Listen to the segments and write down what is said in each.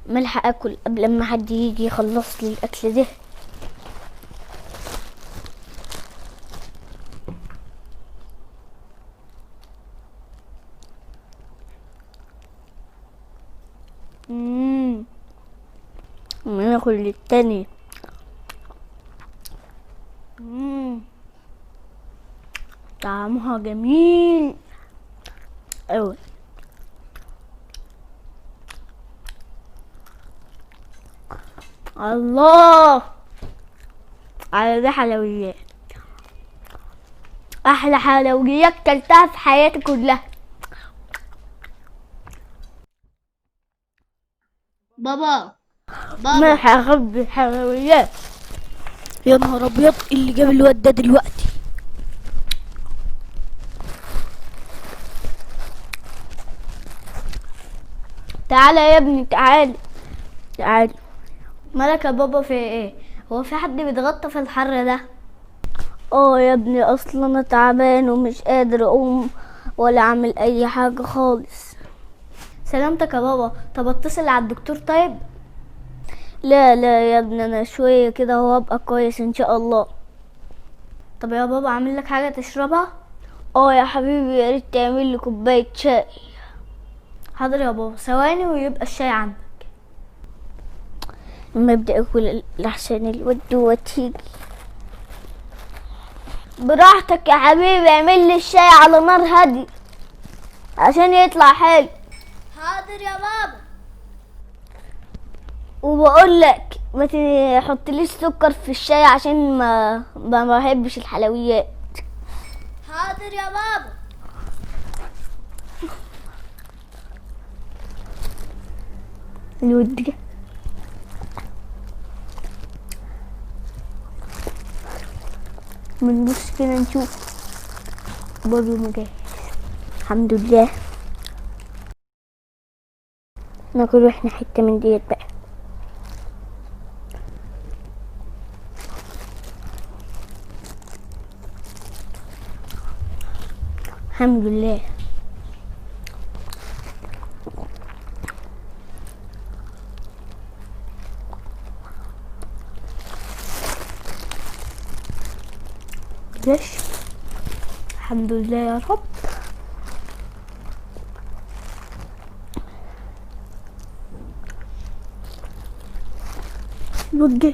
ملحق اكل قبل ما حد يجي يخلص لي الاكل ده. ناكل للتاني. طعمها جميل اوي. الله على ده حلويات، احلى حلويات كلتها في حياتي كلها. بابا ما هخبي حلويات. يا نهار ابيض اللي جاب الواد ده دلوقتي. تعالى يا ابني تعالى تعالى. مالك يا بابا في ايه؟ هو في حد بيتغطى في الحر ده؟ يا ابني اصلا انا تعبان ومش قادر اقوم ولا اعمل اي حاجه خالص. سلامتك يا بابا. طب اتصل على الدكتور طيب؟ لا لا يا ابني انا شويه كده وهبقى كويس ان شاء الله. طب يا بابا اعمل لك حاجه تشربها؟ يا حبيبي يا ريت تعمل لي كوبايه شاي. حاضر يا بابا، ثواني ويبقى الشاي عندك. لما ابدا اكل لحسن الود وتيجي. براحتك يا حبيبي، اعمل لي الشاي على نار هادي عشان يطلع حلو. حاضر يا بابا. وبقول لك ما تحطليش سكر في الشاي عشان ما بحبش الحلويات. حاضر يا بابا. الود بنبص كده نشوف برضه مجهز. الحمد لله. ناكل احنا حته من ديت بقى. الحمد لله. ليش؟ الحمد لله يا رب. وجه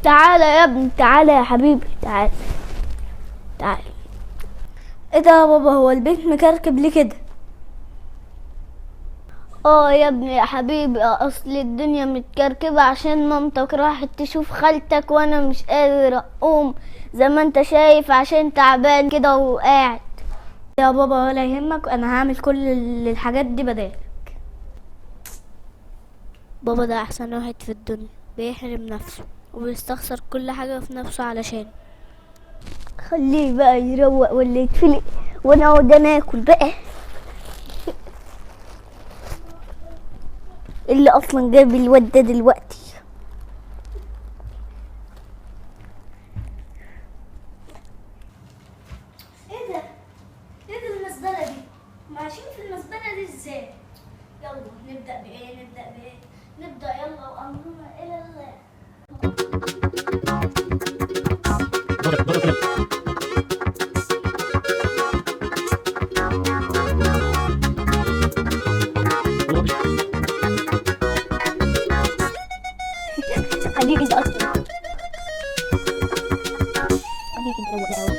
تعالى يا ابني، تعالى يا حبيبي، تعالى تعالى. ايه ده يا بابا، هو البيت مكركب ليه كده؟ يا ابني يا حبيبي، اصل الدنيا متكركبة عشان مامتك راحت تشوف خالتك وانا مش قادر اقوم زي ما انت شايف عشان تعبان كده وقاعد. يا بابا ولا يهمك، انا هعمل كل الحاجات دي بدالك. بابا ده احسن واحد في الدنيا، بيحرم نفسه وبيستخسر كل حاجة في نفسه علشان. خليه بقى يروق ولا يتفلق وانا اقعد انا اكل بقى. اللي اصلا جاب الواد ده دلوقتي. ايه ده؟ ايه ده المزبله دي؟ ماشيين في المزبله دي ازاي؟ يلا نبدا بايه؟ نبدا يلا وامرنا الى الله. خليك انت اصلا، خليك انت روق الاول.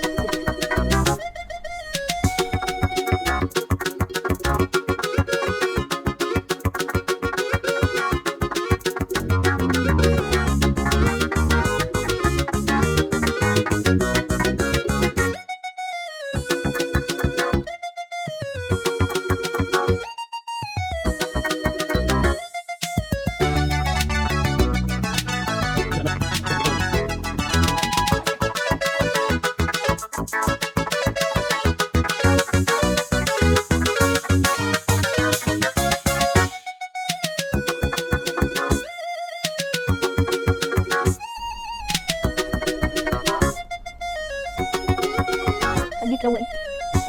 خليك روق انت.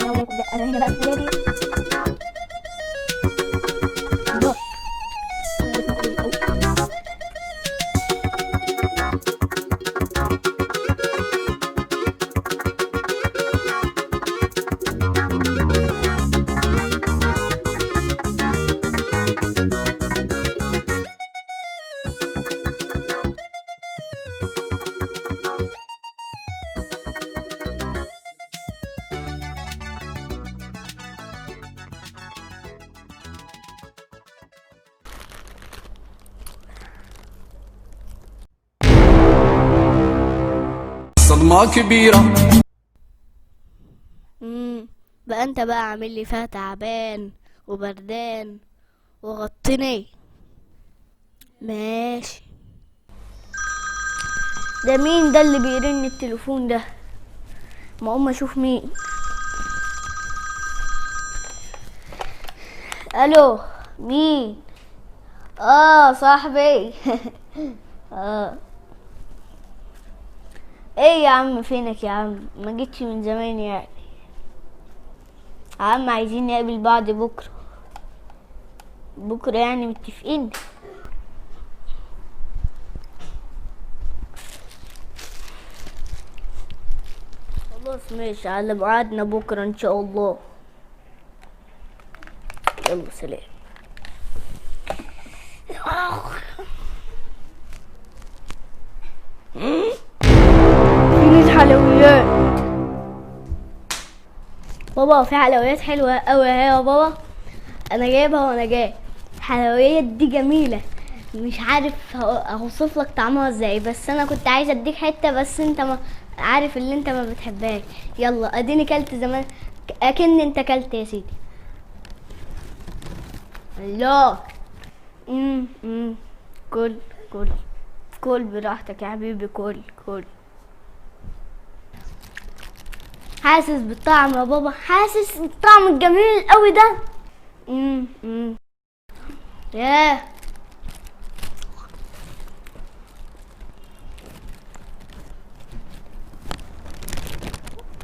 انا هنا بقى الحاجه دي. صدمة كبيرة. بقى انت بقى عامل لي فيها تعبان وبردان وغطني. ماشي. ده مين ده اللي بيرن التليفون ده؟ ما اقوم اشوف مين. الو، مين؟ صاحبي. ايه يا عم، فينك يا عم؟ ما جيتش من زمان يعني. يا عم عايزين نقابل بعض بكره. بكره يعني متفقين. خلاص ماشي، على ميعادنا بكره ان شاء الله. يلا سلام. فين الحلويات؟ بابا في حلويات حلوه قوي اهي يا بابا، انا جايبها وانا جاي. الحلويات دي جميله، مش عارف اوصف لك طعمها ازاي، بس انا كنت عايزه اديك حته، بس انت ما عارف اللي انت ما بتحبهاش. يلا اديني كلت زمان، اكن انت كلت يا سيدي. الله. كل كل كل براحتك يا حبيبي، كل كل. حاسس بالطعم يا بابا، حاسس بالطعم الجميل قوي ده. ياه.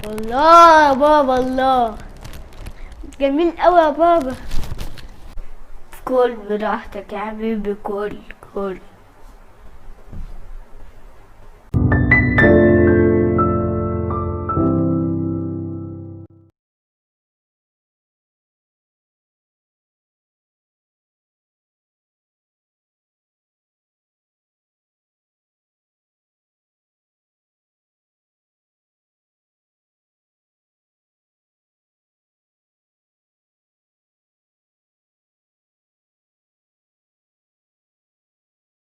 الله يا بابا، الله جميل قوي يا بابا. كل براحتك يا حبيبي، كل كل.